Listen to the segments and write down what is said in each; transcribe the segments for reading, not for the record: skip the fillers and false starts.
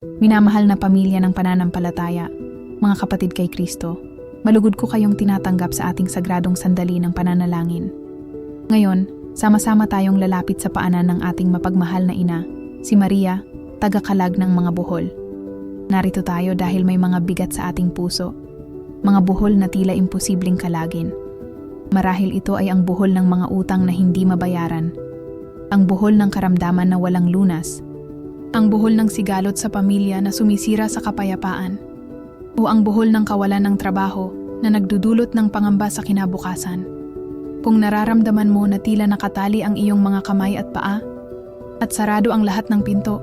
Minamahal na pamilya ng pananampalataya, mga kapatid kay Kristo, malugod ko kayong tinatanggap sa ating sagradong sandali ng pananalangin. Ngayon, sama-sama tayong lalapit sa paanan ng ating mapagmahal na ina, si Maria, tagakalag ng mga buhol. Narito tayo dahil may mga bigat sa ating puso, mga buhol na tila imposibleng kalagin. Marahil ito ay ang buhol ng mga utang na hindi mabayaran, ang buhol ng karamdaman na walang lunas, ang buhol ng sigalot sa pamilya na sumisira sa kapayapaan, o ang buhol ng kawalan ng trabaho na nagdudulot ng pangamba sa kinabukasan. Kung nararamdaman mo na tila nakatali ang iyong mga kamay at paa, at sarado ang lahat ng pinto,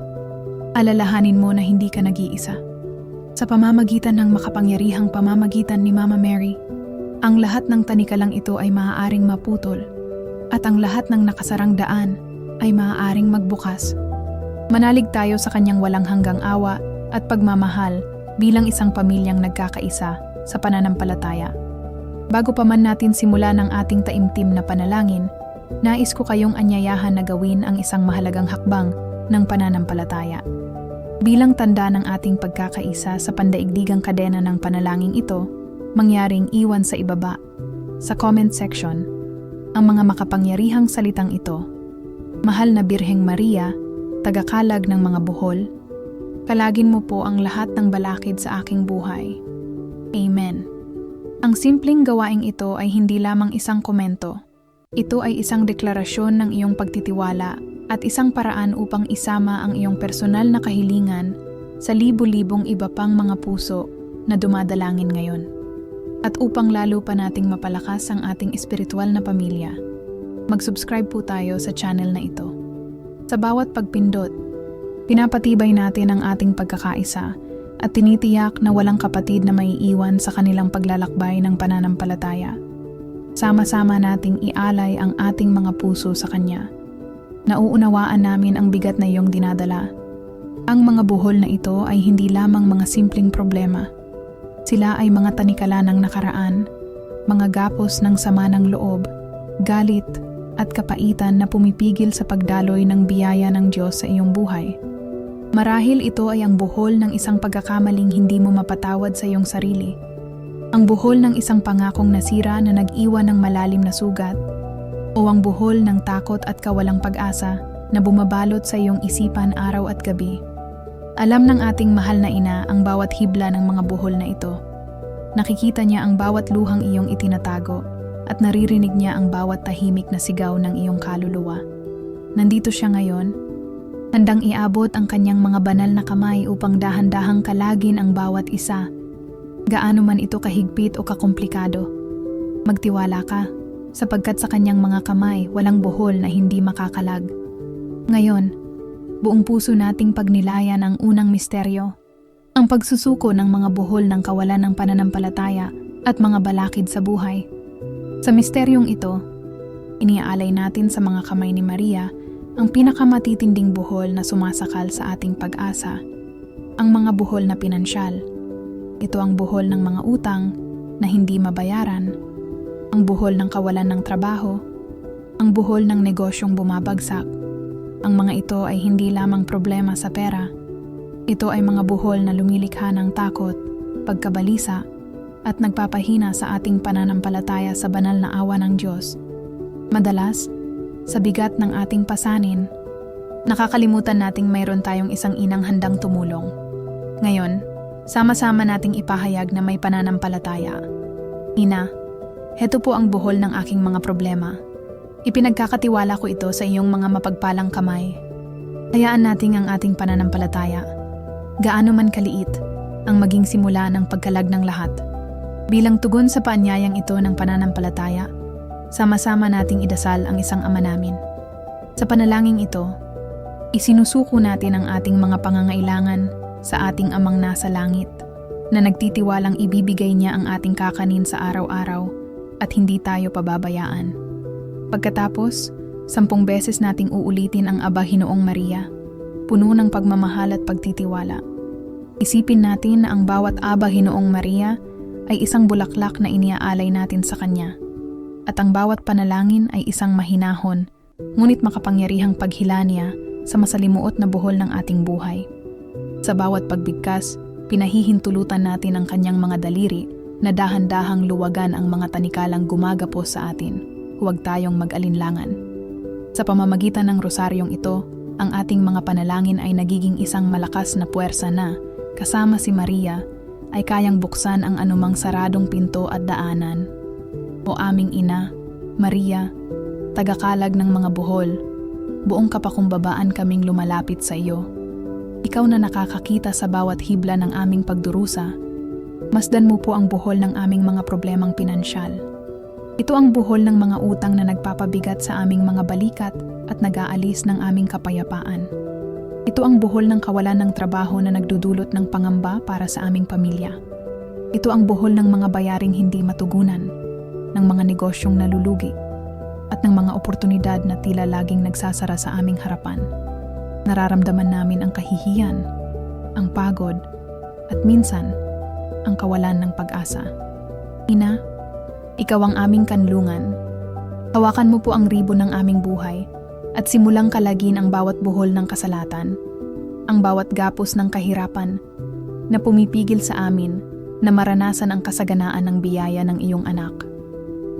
alalahanin mo na hindi ka nag-iisa. Sa pamamagitan ng makapangyarihang pamamagitan ni Mama Mary, ang lahat ng tanikalang ito ay maaaring maputol, at ang lahat ng nakasarang daan ay maaaring magbukas. Manalig tayo sa kanyang walang hanggang awa at pagmamahal bilang isang pamilyang nagkakaisa sa pananampalataya. Bago pa man natin simula ng ating taimtim na panalangin, nais ko kayong anyayahan na gawin ang isang mahalagang hakbang ng pananampalataya. Bilang tanda ng ating pagkakaisa sa pandaigdigang kadena ng panalangin ito, mangyaring iwan sa ibaba, sa comment section, ang mga makapangyarihang salitang ito. Mahal na Birheng Maria, tagakalag ng mga buhol, kalagin mo po ang lahat ng balakid sa aking buhay. Amen. Ang simpleng gawaing ito ay hindi lamang isang komento. Ito ay isang deklarasyon ng iyong pagtitiwala at isang paraan upang isama ang iyong personal na kahilingan sa libu-libong iba pang mga puso na dumadalangin ngayon. At upang lalo pa nating mapalakas ang ating espiritual na pamilya, mag-subscribe po tayo sa channel na ito. Sa bawat pagpindot, pinapatibay natin ang ating pagkakaisa at tinitiyak na walang kapatid na maiiwan sa kanilang paglalakbay ng pananampalataya. Sama-sama nating ialay ang ating mga puso sa Kanya. Nauunawaan namin ang bigat na iyong dinadala. Ang mga buhol na ito ay hindi lamang mga simpleng problema. Sila ay mga tanikala ng nakaraan, mga gapos ng sama ng loob, galit at kapaitan na pumipigil sa pagdaloy ng biyaya ng Diyos sa iyong buhay. Marahil ito ay ang buhol ng isang pagkakamaling hindi mo mapatawad sa iyong sarili. Ang buhol ng isang pangakong nasira na nag-iwan ng malalim na sugat, o ang buhol ng takot at kawalang pag-asa na bumabalot sa iyong isipan araw at gabi. Alam ng ating mahal na ina ang bawat hibla ng mga buhol na ito. Nakikita niya ang bawat luhang iyong itinatago at naririnig niya ang bawat tahimik na sigaw ng iyong kaluluwa. Nandito siya ngayon, handang iabot ang kanyang mga banal na kamay upang dahan-dahang kalagin ang bawat isa. Gaano man ito kahigpit o kakomplikado. Magtiwala ka, sapagkat sa kanyang mga kamay walang buhol na hindi makakalag. Ngayon, buong puso nating pagnilayan ang unang misteryo, ang pagsusuko ng mga buhol ng kawalan ng pananampalataya at mga balakid sa buhay. Sa misteryong ito, iniaalay natin sa mga kamay ni Maria ang pinakamatitinding buhol na sumasakal sa ating pag-asa, ang mga buhol na pinansyal. Ito ang buhol ng mga utang na hindi mabayaran, ang buhol ng kawalan ng trabaho, ang buhol ng negosyong bumabagsak. Ang mga ito ay hindi lamang problema sa pera. Ito ay mga buhol na lumilikha ng takot, pagkabalisa, at nagpapahina sa ating pananampalataya sa banal na awa ng Diyos. Madalas, sa bigat ng ating pasanin, nakakalimutan nating mayroon tayong isang inang handang tumulong. Ngayon, sama-sama nating ipahayag na may pananampalataya. Ina, heto po ang buhol ng aking mga problema. Ipinagkakatiwala ko ito sa iyong mga mapagpalang kamay. Hayaan natin ang ating pananampalataya, gaano man kaliit, ang maging simula ng pagkalag ng lahat. Bilang tugon sa paanyayang ito ng pananampalataya, sama-sama nating idasal ang isang Ama namin. Sa panalangin ito, isinusuko natin ang ating mga pangangailangan sa ating Amang nasa langit, na nagtitiwalang ibibigay niya ang ating kakanin sa araw-araw at hindi tayo pababayaan. Pagkatapos, 10 beses nating uulitin ang Aba Hinoong Maria, puno ng pagmamahal at pagtitiwala. Isipin natin na ang bawat Aba Hinoong Maria ay isang bulaklak na iniaalay natin sa Kanya, at ang bawat panalangin ay isang mahinahon, ngunit makapangyarihang paghila niya sa masalimuot na buhol ng ating buhay. Sa bawat pagbigkas, pinahihintulutan natin ang kanyang mga daliri na dahan-dahang luwagan ang mga tanikalang gumagapos sa atin. Huwag tayong mag-alinlangan. Sa pamamagitan ng rosaryong ito, ang ating mga panalangin ay nagiging isang malakas na puwersa na, kasama si Maria, ay kayang buksan ang anumang saradong pinto at daanan. O aming ina, Maria, tagakalag ng mga buhol, buong kapakumbabaan kaming lumalapit sa iyo. Ikaw na nakakakita sa bawat hibla ng aming pagdurusa, masdan mo po ang buhol ng aming mga problemang pinansyal. Ito ang buhol ng mga utang na nagpapabigat sa aming mga balikat at nag-aalis ng aming kapayapaan. Ito ang buhol ng kawalan ng trabaho na nagdudulot ng pangamba para sa aming pamilya. Ito ang buhol ng mga bayaring hindi matugunan, ng mga negosyong nalulugi, at ng mga oportunidad na tila laging nagsasara sa aming harapan. Nararamdaman namin ang kahihiyan, ang pagod, at minsan, ang kawalan ng pag-asa. Ina, ikaw ang aming kanlungan. Hawakan mo po ang ribo ng aming buhay at simulang kalagin ang bawat buhol ng kasalatan, ang bawat gapos ng kahirapan na pumipigil sa amin na maranasan ang kasaganaan ng biyaya ng iyong anak.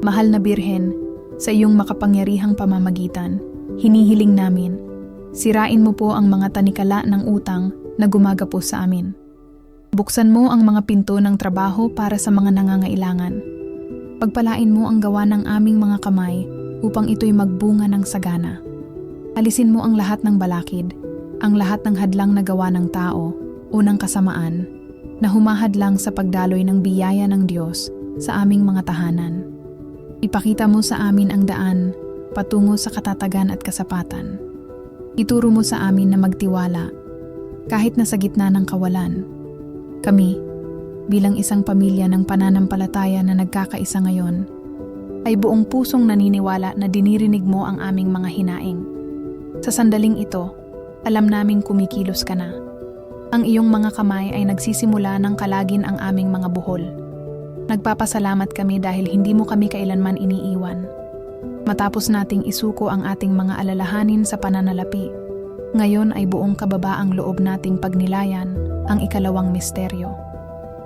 Mahal na Birhen, sa iyong makapangyarihang pamamagitan, hinihiling namin, sirain mo po ang mga tanikala ng utang na gumagapos sa amin. Buksan mo ang mga pinto ng trabaho para sa mga nangangailangan. Pagpalain mo ang gawa ng aming mga kamay upang ito'y magbunga ng sagana. Alisin mo ang lahat ng balakid, ang lahat ng hadlang na gawa ng tao o ng kasamaan na humahadlang sa pagdaloy ng biyaya ng Diyos sa aming mga tahanan. Ipakita mo sa amin ang daan patungo sa katatagan at kasapatan. Ituro mo sa amin na magtiwala kahit na sa gitna ng kawalan. Kami, bilang isang pamilya ng pananampalataya na nagkakaisa ngayon, ay buong pusong naniniwala na dinirinig mo ang aming mga hinaing. Sa sandaling ito, alam naming kumikilos ka na. Ang iyong mga kamay ay nagsisimula ng kalagin ang aming mga buhol. Nagpapasalamat kami dahil hindi mo kami kailanman iniiwan. Matapos nating isuko ang ating mga alalahanin sa pananalapi, ngayon ay buong kababaang loob nating pagnilayan ang ikalawang misteryo.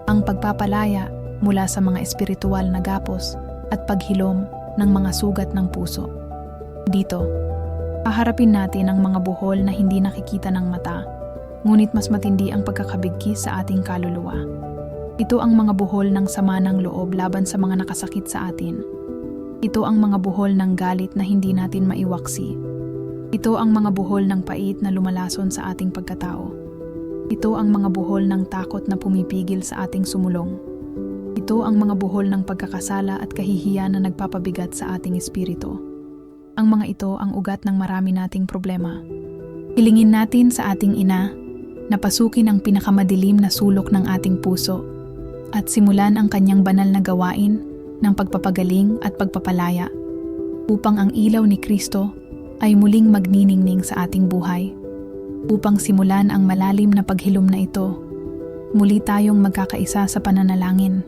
Ang pagpapalaya mula sa mga espiritual na gapos at paghilom ng mga sugat ng puso. Dito, haharapin natin ang mga buhol na hindi nakikita ng mata, ngunit mas matindi ang pagkakabigkis sa ating kaluluwa. Ito ang mga buhol ng sama ng loob laban sa mga nakasakit sa atin. Ito ang mga buhol ng galit na hindi natin maiwaksi. Ito ang mga buhol ng pait na lumalason sa ating pagkatao. Ito ang mga buhol ng takot na pumipigil sa ating sumulong. Ito ang mga buhol ng pagkakasala at kahihiyan na nagpapabigat sa ating espiritu. Ang mga ito ang ugat ng marami nating problema. Hilingin natin sa ating ina na pasukin ang pinakamadilim na sulok ng ating puso at simulan ang kanyang banal na gawain ng pagpapagaling at pagpapalaya upang ang ilaw ni Kristo ay muling magniningning sa ating buhay. Upang simulan ang malalim na paghilom na ito, muli tayong magkakaisa sa pananalangin.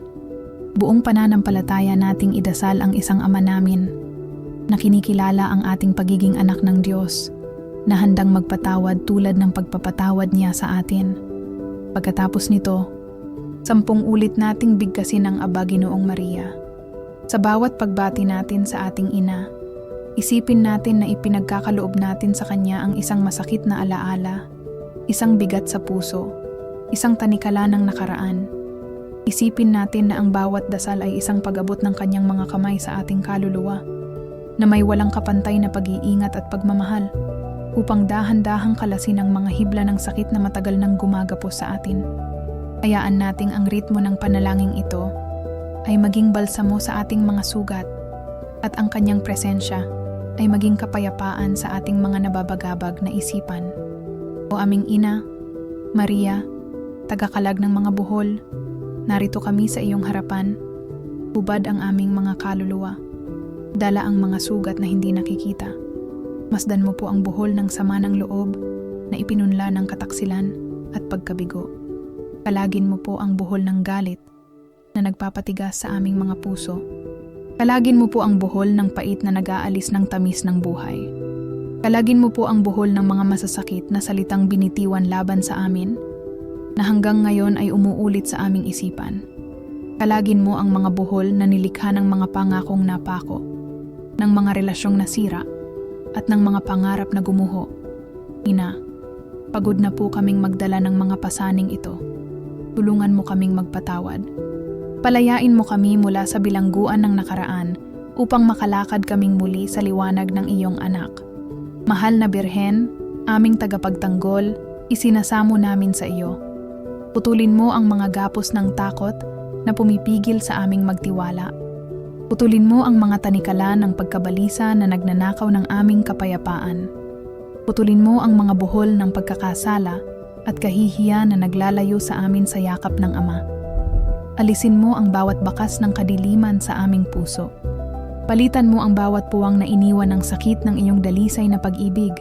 Buong pananampalataya nating idasal ang isang Ama namin na kinikilala ang ating pagiging anak ng Diyos, na handang magpatawad tulad ng pagpapatawad niya sa atin. Pagkatapos nito, 10 ulit nating bigkasin ang Aba Ginoong Maria. Sa bawat pagbati natin sa ating ina, isipin natin na ipinagkakaloob natin sa kanya ang isang masakit na alaala, isang bigat sa puso, isang tanikala ng nakaraan. Isipin natin na ang bawat dasal ay isang pag-abot ng kanyang mga kamay sa ating kaluluwa, na may walang kapantay na pag-iingat at pagmamahal, upang dahan-dahang kalasin ang mga hibla ng sakit na matagal nang gumagapos sa atin. Hayaan nating ang ritmo ng panalangin ito ay maging balsamo sa ating mga sugat at ang kanyang presensya ay maging kapayapaan sa ating mga nababagabag na isipan. O aming ina, Maria, tagakalag ng mga buhol, narito kami sa iyong harapan, hubad ang aming mga kaluluwa, dala ang mga sugat na hindi nakikita. Masdan mo po ang buhol ng sama ng loob na ipinunla ng kataksilan at pagkabigo. Kalagin mo po ang buhol ng galit na nagpapatigas sa aming mga puso. Kalagin mo po ang buhol ng pait na nag-aalis ng tamis ng buhay. Kalagin mo po ang buhol ng mga masasakit na salitang binitiwan laban sa amin na hanggang ngayon ay umuulit sa aming isipan. Kalagin mo ang mga buhol na nilikha ng mga pangakong napako, ng mga relasyong nasira, at ng mga pangarap na gumuho. Ina, pagod na po kaming magdala ng mga pasaning ito. Tulungan mo kaming magpatawad. Palayain mo kami mula sa bilangguan ng nakaraan upang makalakad kaming muli sa liwanag ng iyong anak. Mahal na Birhen, aming tagapagtanggol, isinasamo namin sa iyo. Putulin mo ang mga gapos ng takot na pumipigil sa aming magtiwala. Putulin mo ang mga tanikala ng pagkabalisa na nagnanakaw ng aming kapayapaan. Putulin mo ang mga buhol ng pagkakasala at kahihiya na naglalayo sa amin sa yakap ng Ama. Alisin mo ang bawat bakas ng kadiliman sa aming puso. Palitan mo ang bawat puwang na iniwan ng sakit ng iyong dalisay na pag-ibig.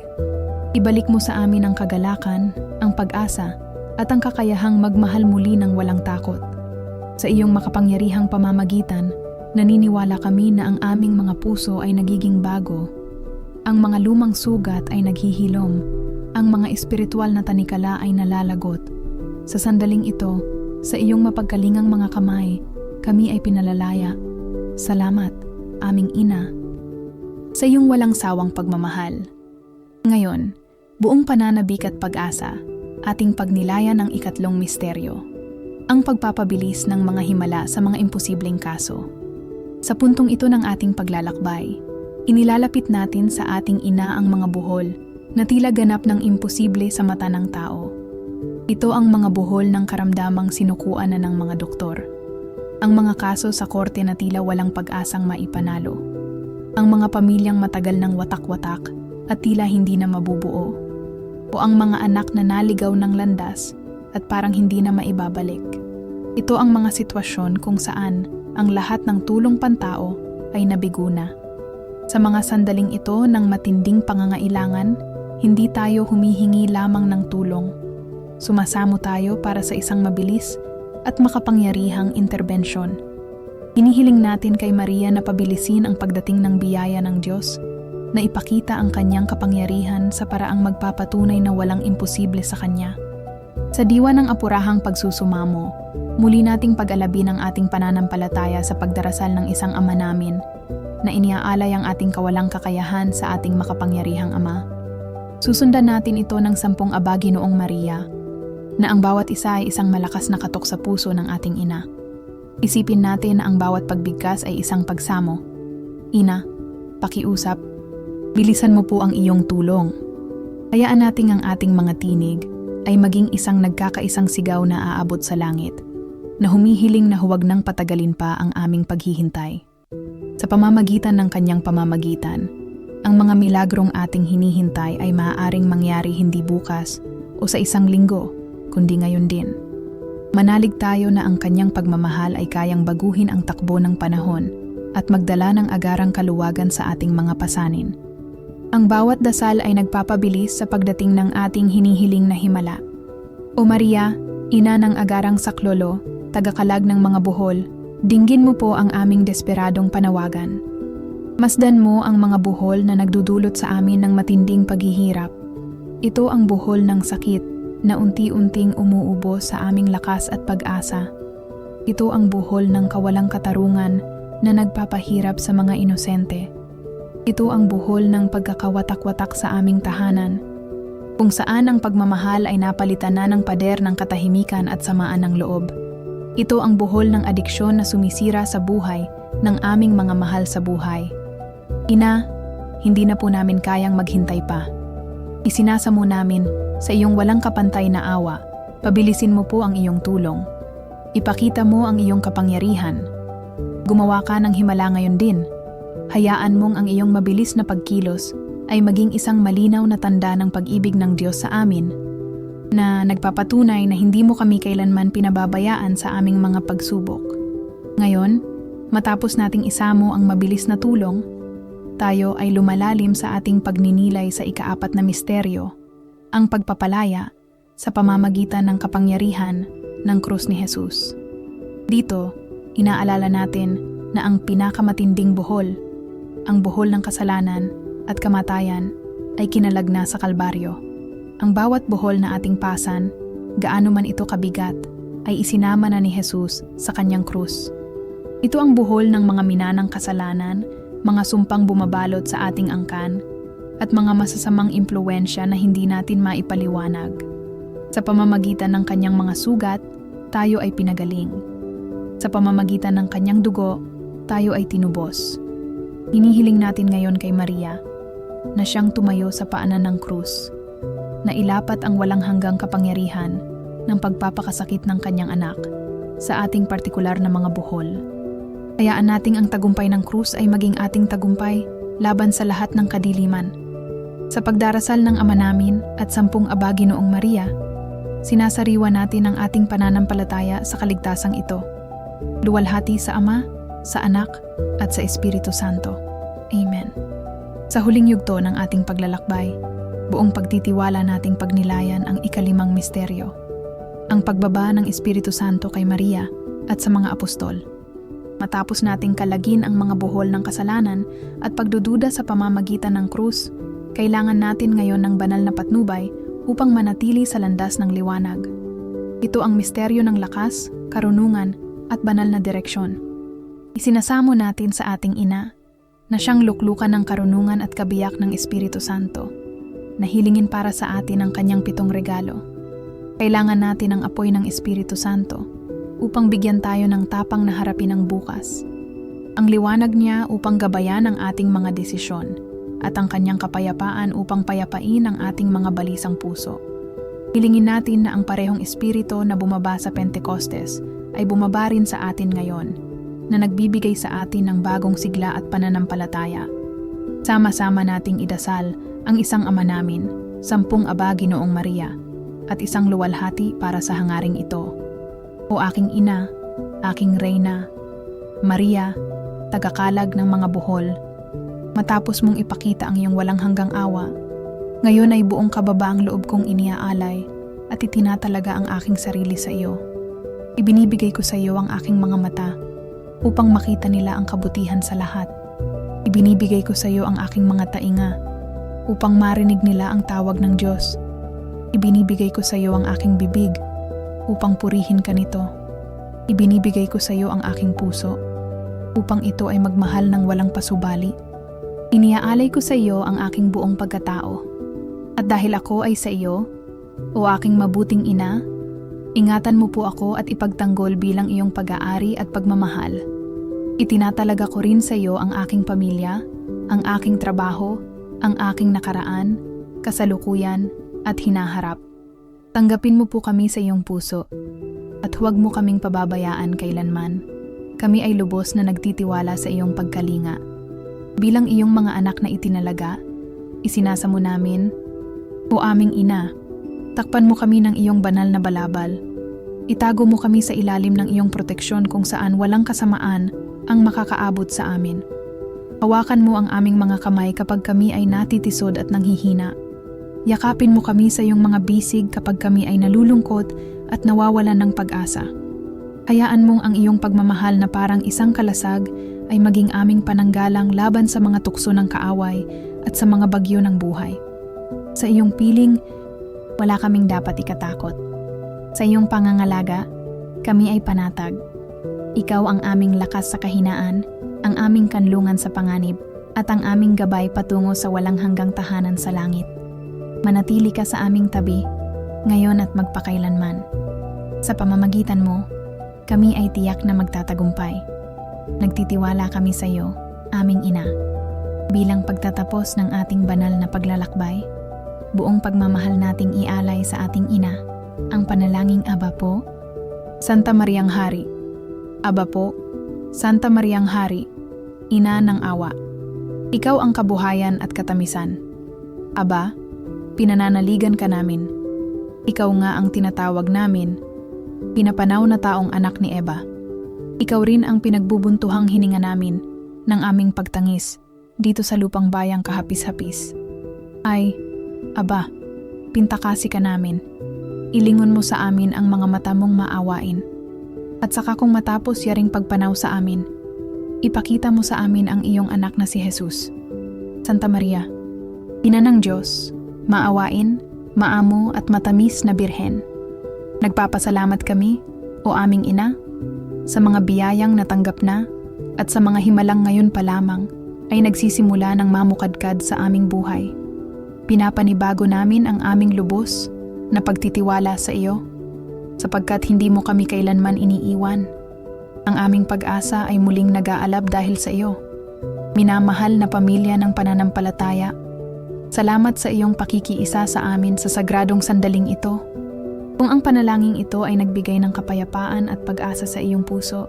Ibalik mo sa amin ang kagalakan, ang pag-asa, at ang kakayahang magmahal muli ng walang takot. Sa iyong makapangyarihang pamamagitan, naniniwala kami na ang aming mga puso ay nagiging bago. Ang mga lumang sugat ay naghihilom. Ang mga espiritual na tanikala ay nalalagot. Sa sandaling ito, sa iyong mapagkalingang mga kamay, kami ay pinalalaya. Salamat, aming Ina, sa iyong walang sawang pagmamahal. Ngayon, buong pananabik at pag-asa, ating pagnilayan ang ikatlong misteryo, ang pagpapabilis ng mga himala sa mga imposibleng kaso. Sa puntong ito ng ating paglalakbay, inilalapit natin sa ating Ina ang mga buhol na tila ganap ng imposible sa mata ng tao. Ito ang mga buhol ng karamdamang sinukuan na ng mga doktor. Ang mga kaso sa korte na tila walang pag-asang maipanalo. Ang mga pamilyang matagal ng watak-watak at tila hindi na mabubuo. O ang mga anak na naligaw ng landas at parang hindi na maibabalik. Ito ang mga sitwasyon kung saan ang lahat ng tulong pantao ay nabigo na. Sa mga sandaling ito ng matinding pangangailangan, hindi tayo humihingi lamang ng tulong. Sumasamo tayo para sa isang mabilis at makapangyarihang interbensyon. Hinihiling natin kay Maria na pabilisin ang pagdating ng biyaya ng Diyos, na ipakita ang kanyang kapangyarihan sa paraang magpapatunay na walang imposible sa kanya. Sa diwa ng apurahang pagsusumamo, muli nating pag-alabi ng ating pananampalataya sa pagdarasal ng isang Ama namin, na iniaalay ang ating kawalang kakayahan sa ating makapangyarihang Ama. Susundan natin ito ng 10 abagi noong Maria, na ang bawat isa ay isang malakas na katok sa puso ng ating Ina. Isipin natin na ang bawat pagbigkas ay isang pagsamo. Ina, pakiusap, bilisan mo po ang iyong tulong. Hayaan natin ang ating mga tinig ay maging isang nagkakaisang sigaw na aabot sa langit, na humihiling na huwag nang patagalin pa ang aming paghihintay. Sa pamamagitan ng kanyang pamamagitan, ang mga milagrong ating hinihintay ay maaaring mangyari hindi bukas o sa isang linggo, kundi ngayon din. Manalig tayo na ang kanyang pagmamahal ay kayang baguhin ang takbo ng panahon at magdala ng agarang kaluwagan sa ating mga pasanin. Ang bawat dasal ay nagpapabilis sa pagdating ng ating hinihiling na himala. O Maria, Ina ng agarang saklolo, tagakalag ng mga buhol, dinggin mo po ang aming desperadong panawagan. Masdan mo ang mga buhol na nagdudulot sa amin ng matinding paghihirap. Ito ang buhol ng sakit na unti-unting umuubos sa aming lakas at pag-asa. Ito ang buhol ng kawalang katarungan na nagpapahirap sa mga inosente. Ito ang buhol ng pagkakawatak-watak sa aming tahanan, kung saan ang pagmamahal ay napalitan na ng pader ng katahimikan at samaan ng loob. Ito ang buhol ng adiksyon na sumisira sa buhay ng aming mga mahal sa buhay. Ina, hindi na po namin kayang maghintay pa. Isinasamo namin sa iyong walang kapantay na awa, pabilisin mo po ang iyong tulong. Ipakita mo ang iyong kapangyarihan. Gumawa ka ng himala ngayon din. Hayaan mong ang iyong mabilis na pagkilos ay maging isang malinaw na tanda ng pag-ibig ng Diyos sa amin, na nagpapatunay na hindi mo kami kailanman pinababayaan sa aming mga pagsubok. Ngayon, matapos nating isamo ang mabilis na tulong, tayo ay lumalalim sa ating pagninilay sa ika-4 na misteryo, ang pagpapalaya sa pamamagitan ng kapangyarihan ng krus ni Jesus. Dito, inaalala natin na ang pinakamatinding buhol, ang buhol ng kasalanan at kamatayan, ay kinalag na sa Kalbaryo. Ang bawat buhol na ating pasan gaano man ito kabigat, ay isinama na ni Jesus sa kanyang krus. Ito ang buhol ng mga minanang kasalanan, mga sumpang bumabalot sa ating angkan, at mga masasamang impluwensya na hindi natin maipaliwanag. Sa pamamagitan ng kanyang mga sugat, tayo ay pinagaling. Sa pamamagitan ng kanyang dugo, tayo ay tinubos. Hinihiling natin ngayon kay Maria na siyang tumayo sa paanan ng krus, na ilapat ang walang hanggang kapangyarihan ng pagpapakasakit ng kanyang anak sa ating partikular na mga buhol. Hayaan nating ang tagumpay ng krus ay maging ating tagumpay laban sa lahat ng kadiliman. Sa pagdarasal ng Ama namin at 10 Aba Ginoong Maria, sinasariwa natin ang ating pananampalataya sa kaligtasang ito. Luwalhati sa Ama, sa Anak, at sa Espiritu Santo. Amen. Sa huling yugto ng ating paglalakbay, buong pagtitiwala nating pagnilayan ang ika-5 misteryo, ang pagbaba ng Espiritu Santo kay Maria at sa mga apostol. Matapos nating kalagin ang mga buhol ng kasalanan at pagdududa sa pamamagitan ng krus, kailangan natin ngayon ng banal na patnubay upang manatili sa landas ng liwanag. Ito ang misteryo ng lakas, karunungan, at banal na direksyon. Isinasamo natin sa ating ina na siyang luklukan ng karunungan at kabiyak ng Espiritu Santo, na hilingin para sa atin ang kanyang 7 regalo. Kailangan natin ang apoy ng Espiritu Santo upang bigyan tayo ng tapang na harapin ang bukas. Ang liwanag niya upang gabayan ang ating mga desisyon at ang kanyang kapayapaan upang payapain ang ating mga balisang puso. Hilingin natin na ang parehong Espiritu na bumaba sa Pentecostes ay bumaba rin sa atin ngayon, na nagbibigay sa atin ng bagong sigla at pananampalataya. Sama-sama nating idasal ang isang Ama namin, 10 Aba Ginoong Maria, at isang luwalhati para sa hangaring ito. O aking ina, aking reyna, Maria, tagakalag ng mga buhol, matapos mong ipakita ang iyong walang hanggang awa, ngayon ay buong kababaang loob kong iniaalay at itinatalaga ang aking sarili sa iyo. Ibinibigay ko sa iyo ang aking mga mata upang makita nila ang kabutihan sa lahat. Ibinibigay ko sa iyo ang aking mga tainga upang marinig nila ang tawag ng Diyos. Ibinibigay ko sa iyo ang aking bibig upang purihin ka nito. Ibinibigay ko sa iyo ang aking puso upang ito ay magmahal ng walang pasubali. Iniaalay ko sa iyo ang aking buong pagkatao. At dahil ako ay sa iyo, o aking mabuting ina, ingatan mo po ako at ipagtanggol bilang iyong pag-aari at pagmamahal. Itinatalaga ko rin sa iyo ang aking pamilya, ang aking trabaho, ang aking nakaraan, kasalukuyan, at hinaharap. Tanggapin mo po kami sa iyong puso, at huwag mo kaming pababayaan kailanman. Kami ay lubos na nagtitiwala sa iyong pagkalinga. Bilang iyong mga anak na itinalaga, isinasa mo namin, o aming ina, takpan mo kami ng iyong banal na balabal. Itago mo kami sa ilalim ng iyong proteksyon kung saan walang kasamaan ang makakaabot sa amin. Hawakan mo ang aming mga kamay kapag kami ay natitisod at nanghihina. Yakapin mo kami sa iyong mga bisig kapag kami ay nalulungkot at nawawalan ng pag-asa. Hayaan mong ang iyong pagmamahal na parang isang kalasag ay maging aming pananggalang laban sa mga tukso ng kaaway at sa mga bagyo ng buhay. Sa iyong piling, wala kaming dapat ikatakot. Sa iyong pangangalaga, kami ay panatag. Ikaw ang aming lakas sa kahinaan, ang aming kanlungan sa panganib, at ang aming gabay patungo sa walang hanggang tahanan sa langit. Manatili ka sa aming tabi, ngayon at magpakailanman. Sa pamamagitan mo, kami ay tiyak na magtatagumpay. Nagtitiwala kami sa iyo, aming ina. Bilang pagtatapos ng ating banal na paglalakbay, buong pagmamahal nating ialay sa ating ina, ang panalangin Aba po, Santa Mariang Hari. Aba po, Santa Mariang Hari, Ina ng Awa. Ikaw ang kabuhayan at katamisan. Aba, pinananaligan ka namin. Ikaw nga ang tinatawag namin, pinapanaw na taong anak ni Eva. Ikaw rin ang pinagbubuntuhang hininga namin ng aming pagtangis dito sa lupang bayang kahapis-hapis. Ay, Aba, pintakasi ka namin. Ilingon mo sa amin ang mga mata mong maawain. At saka kung matapos yaring pagpanaw sa amin, ipakita mo sa amin ang iyong anak na si Jesus. Santa Maria, Ina ng Diyos, maawain, maamo at matamis na birhen. Nagpapasalamat kami, o aming ina, sa mga biyayang natanggap na at sa mga himalang ngayon pa lamang ay nagsisimula ng mamukadkad sa aming buhay. Pinapanibago namin ang aming lubos na pagtitiwala sa iyo, sapagkat hindi mo kami kailanman iniiwan. Ang aming pag-asa ay muling nag-aalab dahil sa iyo. Minamahal na pamilya ng pananampalataya, salamat sa iyong pakikiisa sa amin sa sagradong sandaling ito. Kung ang panalangin ito ay nagbigay ng kapayapaan at pag-asa sa iyong puso,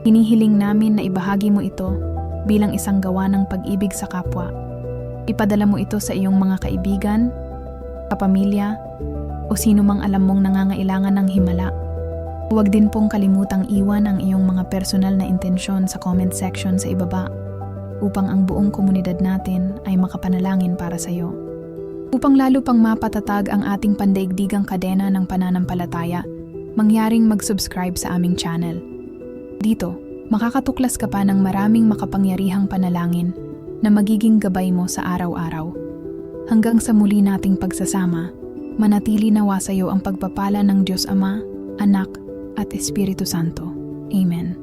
hinihiling namin na ibahagi mo ito bilang isang gawa ng pag-ibig sa kapwa. Ipadala mo ito sa iyong mga kaibigan, kapamilya, o sino mang alam mong nangangailangan ng himala. Huwag din pong kalimutang iwan ang iyong mga personal na intensyon sa comment section sa ibaba upang ang buong komunidad natin ay makapanalangin para sa iyo. Upang lalo pang mapatatag ang ating pandaigdigang kadena ng pananampalataya, mangyaring mag-subscribe sa aming channel. Dito, makakatuklas ka pa ng maraming makapangyarihang panalangin na magiging gabay mo sa araw-araw. Hanggang sa muli nating pagsasama, manatili nawa sa iyo ang pagpapala ng Diyos Ama, Anak, at Espiritu Santo. Amen.